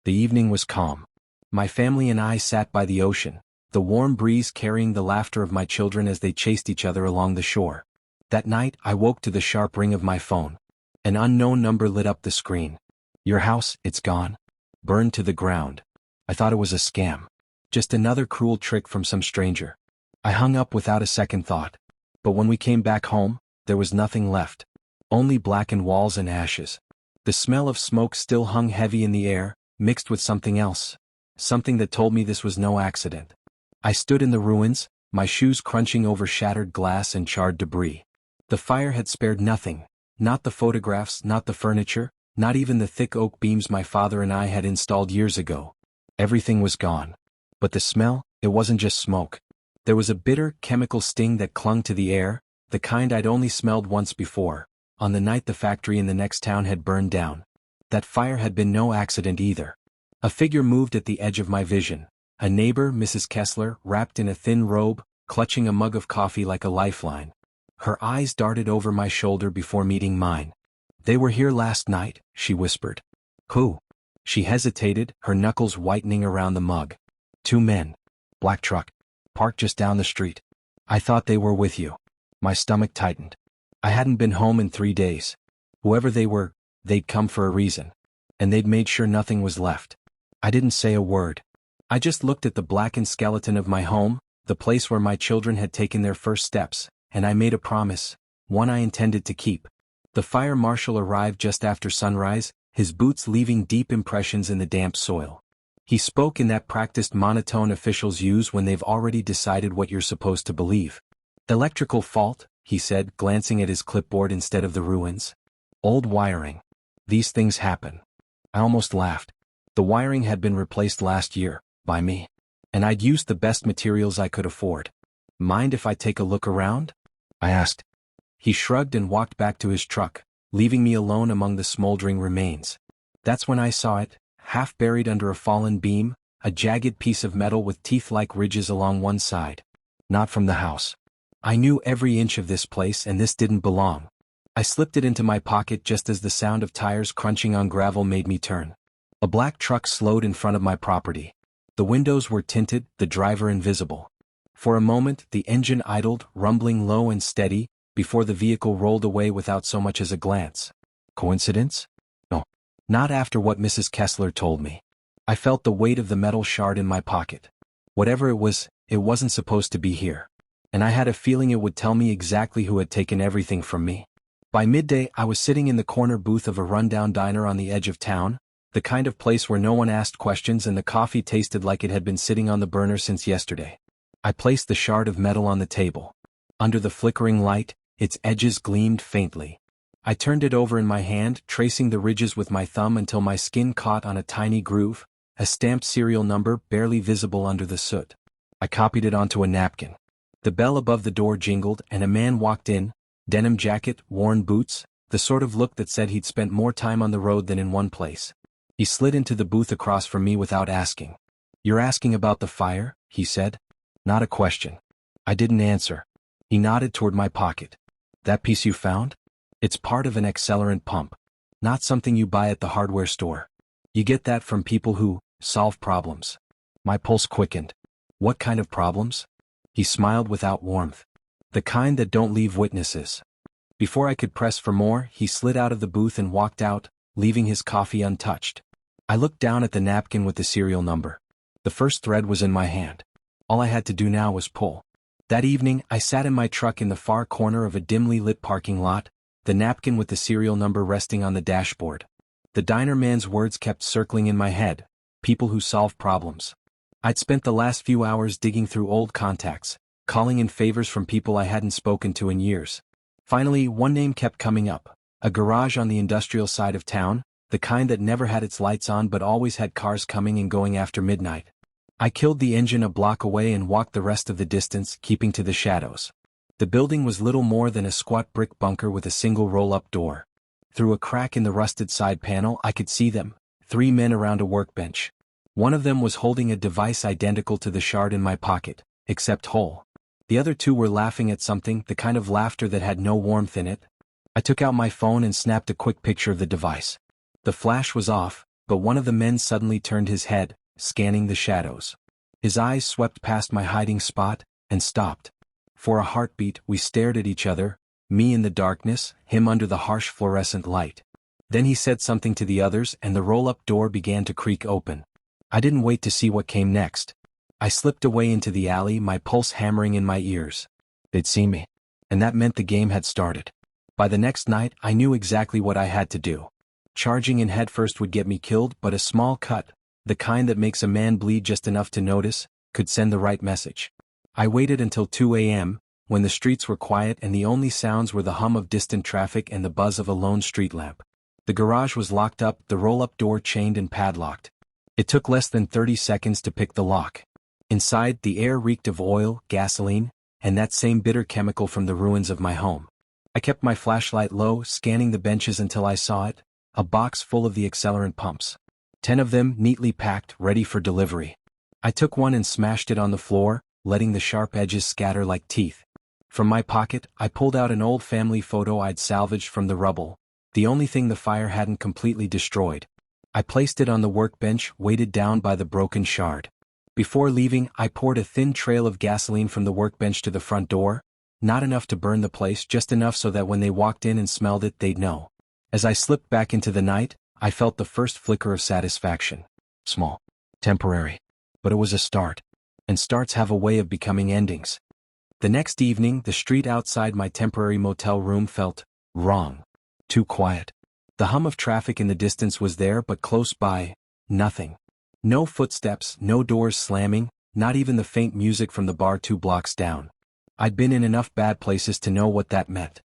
The evening was calm. My family and I sat by the ocean, the warm breeze carrying the laughter of my children as they chased each other along the shore. That night, I woke to the sharp ring of my phone. An unknown number lit up the screen. "Your house, it's gone. Burned to the ground." I thought it was a scam. Just another cruel trick from some stranger. I hung up without a second thought. But when we came back home, there was nothing left. Only blackened walls and ashes. The smell of smoke still hung heavy in the air, mixed with something else. Something that told me this was no accident. I stood in the ruins, my shoes crunching over shattered glass and charred debris. The fire had spared nothing. Not the photographs, not the furniture, not even the thick oak beams my father and I had installed years ago. Everything was gone. But the smell, it wasn't just smoke. There was a bitter, chemical sting that clung to the air, the kind I'd only smelled once before, on the night the factory in the next town had burned down. That fire had been no accident either. A figure moved at the edge of my vision. A neighbor, Mrs. Kessler, wrapped in a thin robe, clutching a mug of coffee like a lifeline. Her eyes darted over my shoulder before meeting mine. "They were here last night," she whispered. "Who?" She hesitated, her knuckles whitening around the mug. "Two men. Black truck. Parked just down the street. I thought they were with you." My stomach tightened. I hadn't been home in 3 days. Whoever they were, they'd come for a reason. And they'd made sure nothing was left. I didn't say a word. I just looked at the blackened skeleton of my home, the place where my children had taken their first steps, and I made a promise, one I intended to keep. The fire marshal arrived just after sunrise, his boots leaving deep impressions in the damp soil. He spoke in that practiced monotone officials use when they've already decided what you're supposed to believe. "Electrical fault," he said, glancing at his clipboard instead of the ruins. "Old wiring. These things happen." I almost laughed. The wiring had been replaced last year, by me. And I'd used the best materials I could afford. "Mind if I take a look around?" I asked. He shrugged and walked back to his truck, leaving me alone among the smoldering remains. That's when I saw it, half buried under a fallen beam, a jagged piece of metal with teeth-like ridges along one side. Not from the house. I knew every inch of this place, and this didn't belong. I slipped it into my pocket just as the sound of tires crunching on gravel made me turn. A black truck slowed in front of my property. The windows were tinted, the driver invisible. For a moment, the engine idled, rumbling low and steady, before the vehicle rolled away without so much as a glance. Coincidence? No. Not after what Mrs. Kessler told me. I felt the weight of the metal shard in my pocket. Whatever it was, it wasn't supposed to be here. And I had a feeling it would tell me exactly who had taken everything from me. By midday, I was sitting in the corner booth of a rundown diner on the edge of town, the kind of place where no one asked questions and the coffee tasted like it had been sitting on the burner since yesterday. I placed the shard of metal on the table. Under the flickering light, its edges gleamed faintly. I turned it over in my hand, tracing the ridges with my thumb until my skin caught on a tiny groove, a stamped serial number barely visible under the soot. I copied it onto a napkin. The bell above the door jingled, and a man walked in, denim jacket, worn boots, the sort of look that said he'd spent more time on the road than in one place. He slid into the booth across from me without asking. "You're asking about the fire?" he said. Not a question. I didn't answer. He nodded toward my pocket. "That piece you found? It's part of an accelerant pump. Not something you buy at the hardware store. You get that from people who solve problems." My pulse quickened. "What kind of problems?" He smiled without warmth. "The kind that don't leave witnesses." Before I could press for more, he slid out of the booth and walked out, leaving his coffee untouched. I looked down at the napkin with the serial number. The first thread was in my hand. All I had to do now was pull. That evening, I sat in my truck in the far corner of a dimly lit parking lot, the napkin with the serial number resting on the dashboard. The diner man's words kept circling in my head. People who solve problems. I'd spent the last few hours digging through old contacts, calling in favors from people I hadn't spoken to in years. Finally, one name kept coming up. A garage on the industrial side of town, the kind that never had its lights on but always had cars coming and going after midnight. I killed the engine a block away and walked the rest of the distance, keeping to the shadows. The building was little more than a squat brick bunker with a single roll-up door. Through a crack in the rusted side panel, I could see them, 3 men around a workbench. One of them was holding a device identical to the shard in my pocket, except whole. The other 2 were laughing at something, the kind of laughter that had no warmth in it. I took out my phone and snapped a quick picture of the device. The flash was off, but one of the men suddenly turned his head, scanning the shadows. His eyes swept past my hiding spot, and stopped. For a heartbeat, we stared at each other, me in the darkness, him under the harsh fluorescent light. Then he said something to the others and the roll-up door began to creak open. I didn't wait to see what came next. I slipped away into the alley, my pulse hammering in my ears. They'd seen me. And that meant the game had started. By the next night, I knew exactly what I had to do. Charging in headfirst would get me killed, but a small cut, the kind that makes a man bleed just enough to notice, could send the right message. I waited until 2 a.m., when the streets were quiet and the only sounds were the hum of distant traffic and the buzz of a lone street lamp. The garage was locked up, the roll-up door chained and padlocked. It took less than 30 seconds to pick the lock. Inside, the air reeked of oil, gasoline, and that same bitter chemical from the ruins of my home. I kept my flashlight low, scanning the benches until I saw it, a box full of the accelerant pumps. 10 of them, neatly packed, ready for delivery. I took one and smashed it on the floor, letting the sharp edges scatter like teeth. From my pocket, I pulled out an old family photo I'd salvaged from the rubble, the only thing the fire hadn't completely destroyed. I placed it on the workbench, weighted down by the broken shard. Before leaving, I poured a thin trail of gasoline from the workbench to the front door, not enough to burn the place, just enough so that when they walked in and smelled it, they'd know. As I slipped back into the night, I felt the first flicker of satisfaction. Small. Temporary. But it was a start. And starts have a way of becoming endings. The next evening, the street outside my temporary motel room felt wrong. Too quiet. The hum of traffic in the distance was there, but close by, nothing. No footsteps, no doors slamming, not even the faint music from the bar 2 blocks down. I'd been in enough bad places to know what that meant.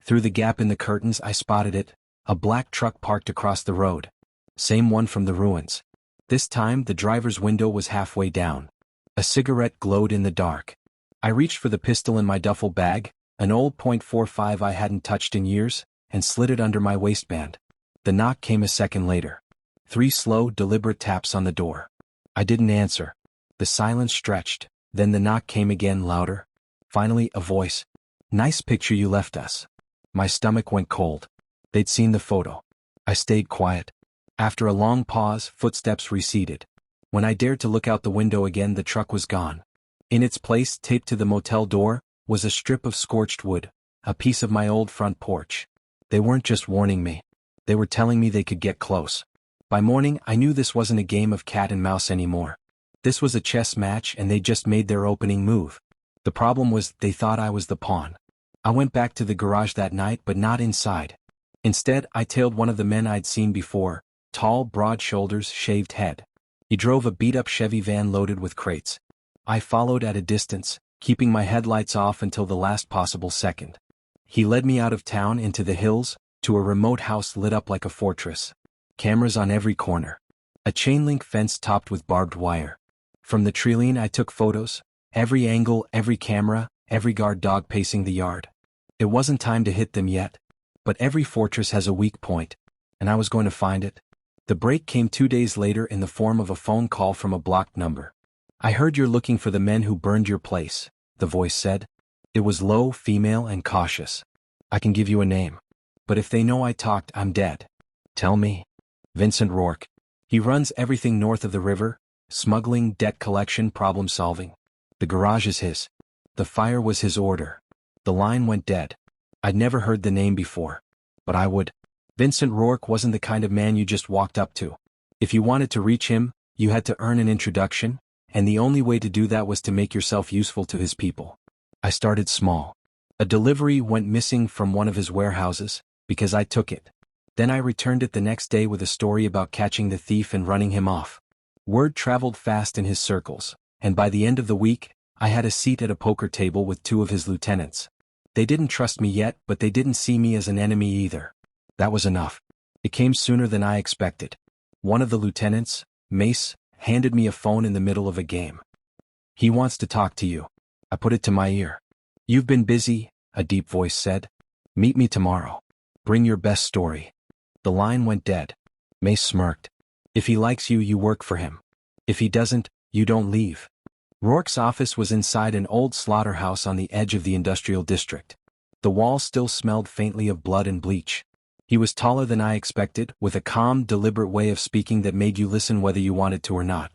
Through the gap in the curtains I spotted it, a black truck parked across the road. Same one from the ruins. This time the driver's window was halfway down. A cigarette glowed in the dark. I reached for the pistol in my duffel bag, an old .45 I hadn't touched in years, and slid it under my waistband. The knock came a second later. 3 slow, deliberate taps on the door. I didn't answer. The silence stretched, then the knock came again, louder. Finally, a voice. "Nice picture you left us." My stomach went cold. They'd seen the photo. I stayed quiet. After a long pause, footsteps receded. When I dared to look out the window again, the truck was gone. In its place, taped to the motel door, was a strip of scorched wood, a piece of my old front porch. They weren't just warning me. They were telling me they could get close. By morning, I knew this wasn't a game of cat and mouse anymore. This was a chess match, and they just made their opening move. The problem was, they thought I was the pawn. I went back to the garage that night, but not inside. Instead, I tailed one of the men I'd seen before, tall, broad shoulders, shaved head. He drove a beat-up Chevy van loaded with crates. I followed at a distance, keeping my headlights off until the last possible second. He led me out of town into the hills, to a remote house lit up like a fortress. Cameras on every corner. A chain-link fence topped with barbed wire. From the treeline I took photos, every angle, every camera, every guard dog pacing the yard. It wasn't time to hit them yet. But every fortress has a weak point, and I was going to find it. The break came 2 days later in the form of a phone call from a blocked number. "I heard you're looking for the men who burned your place," the voice said. It was low, female, and cautious. "I can give you a name. But if they know I talked, I'm dead." "Tell me." "Vincent Rourke. He runs everything north of the river, smuggling, debt collection, problem solving. The garage is his. The fire was his order." The line went dead. I'd never heard the name before. But I would. Vincent Rourke wasn't the kind of man you just walked up to. If you wanted to reach him, you had to earn an introduction, and the only way to do that was to make yourself useful to his people. I started small. A delivery went missing from one of his warehouses, because I took it. Then I returned it the next day with a story about catching the thief and running him off. Word traveled fast in his circles, and by the end of the week, I had a seat at a poker table with 2 of his lieutenants. They didn't trust me yet, but they didn't see me as an enemy either. That was enough. It came sooner than I expected. One of the lieutenants, Mace, handed me a phone in the middle of a game. "He wants to talk to you." I put it to my ear. "You've been busy," a deep voice said. "Meet me tomorrow. Bring your best story." The line went dead. Mace smirked. "If he likes you, you work for him. If he doesn't, you don't leave." Rourke's office was inside an old slaughterhouse on the edge of the industrial district. The walls still smelled faintly of blood and bleach. He was taller than I expected, with a calm, deliberate way of speaking that made you listen whether you wanted to or not.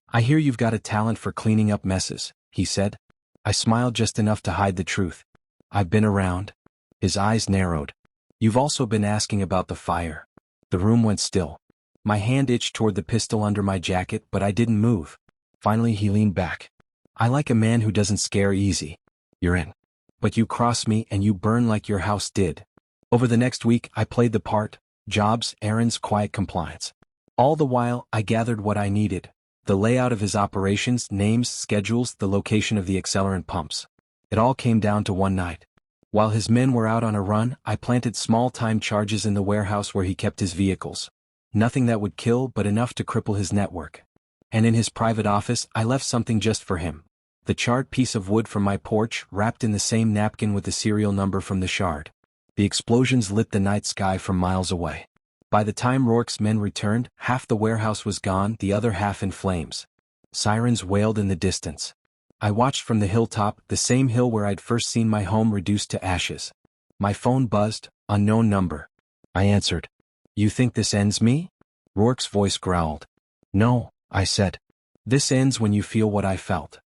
"I hear you've got a talent for cleaning up messes," he said. I smiled just enough to hide the truth. "I've been around." His eyes narrowed. "You've also been asking about the fire." The room went still. My hand itched toward the pistol under my jacket, but I didn't move. Finally he leaned back. "I like a man who doesn't scare easy. You're in. But you cross me and you burn like your house did." Over the next week I played the part: jobs, errands, quiet compliance. All the while I gathered what I needed: the layout of his operations, names, schedules, the location of the accelerant pumps. It all came down to one night. While his men were out on a run, I planted small-time charges in the warehouse where he kept his vehicles. Nothing that would kill, but enough to cripple his network. And in his private office I left something just for him: the charred piece of wood from my porch, wrapped in the same napkin with the serial number from the shard. The explosions lit the night sky from miles away. By the time Rourke's men returned, half the warehouse was gone, the other half in flames. Sirens wailed in the distance. I watched from the hilltop, the same hill where I'd first seen my home reduced to ashes. My phone buzzed. Unknown number. I answered. "You think this ends me?" Rourke's voice growled. "No," I said. "This ends when you feel what I felt."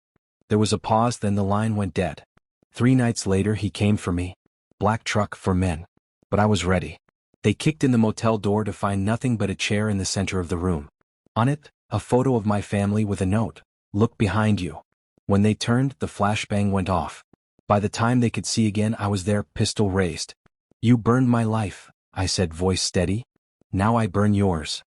There was a pause, then the line went dead. 3 nights later he came for me. Black truck for men. But I was ready. They kicked in the motel door to find nothing but a chair in the center of the room. On it, a photo of my family with a note: "Look behind you." When they turned, the flashbang went off. By the time they could see again, I was there, pistol raised. "You burned my life," I said, voice steady. "Now I burn yours."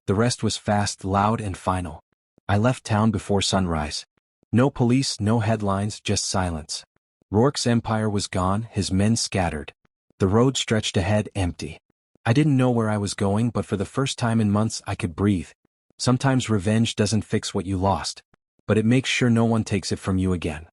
The rest was fast, loud, and final. I left town before sunrise. No police, no headlines, just silence. Rourke's empire was gone, his men scattered. The road stretched ahead, empty. I didn't know where I was going, but for the first time in months I could breathe. Sometimes revenge doesn't fix what you lost, but it makes sure no one takes it from you again.